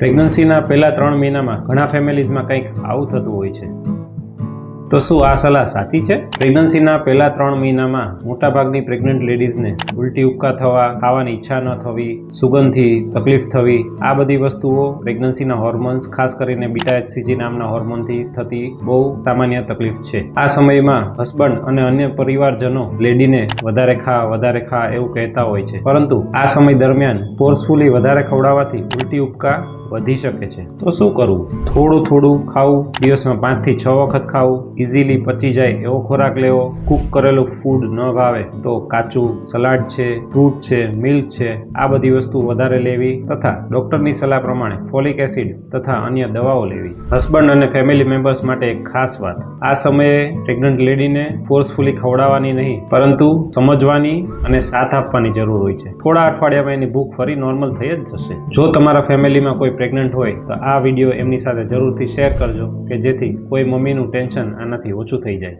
પ્રેગ્નન્સીના પહેલા 3 મહિનામાં ઘણા ફેમિલીઝમાં કંઈક આવું થતું હોય છે. તો શું આ સલાહ સાચી છે? પ્રેગ્નન્સીના પહેલા 3 મહિનામાં મોટાભાગની પ્રેગ્નન્ટ લેડીઝને ઉલટી ઉપકા થવા, ખાવાની ઈચ્છા ન થવી, સુગંધથી તકલીફ થવી, આ બધી વસ્તુઓ પ્રેગ્નન્સીના હોર્મોન્સ, ખાસ કરીને બીટા HCG નામના હોર્મોનથી થતી બહુ સામાન્ય તકલીફ છે. આ સમયમાં હસબન્ડ અને અન્ય પરિવારજનો લેડીને વધારે ખા એવું કહેતા હોય છે, પરંતુ આ સમય દરમિયાન ફોર્સફુલી વધારે ખવડાવવાથી ઉલટી ઉપકા વધી શકે છે. તો શું કરવું? થોડું ખાવું, દિવસમાં 5 થી 6 વખત ખાવું, ઇઝીલી પચી જાય એવો ખોરાક લેવો, કૂક કરેલું ફૂડ ન ભાવે તો કાચું સલાડ છે, ફ્રૂટ છે, મિલ્ક છે, આ બધી વસ્તુ વધારે લેવી તથા ડોક્ટરની સલાહ પ્રમાણે ફોલિક એસિડ તથા અન્ય દવાઓ લેવી. હસબન્ડ અને ફેમિલી મેમ્બર્સ માટે એક ખાસ વાત, આ સમયે પ્રેગ્નન્ટ લેડીને ફોર્સફુલી ખવડાવવાની નહીં, પરંતુ સમજવાની અને સાથ આપવાની જરૂર હોય છે. થોડા અઠવાડિયામાં એની ભૂખ ફરી નોર્મલ થઈ જ જશે. જો તમારા ફેમિલીમાં કોઈ પ્રેગ્નન્ટ હોય તો આ વિડીયો એમની સાથે જરૂરથી શેર કરજો કે જેથી કોઈ મમ્મીનું ટેન્શન આનાથી ઓછું થઈ જાય.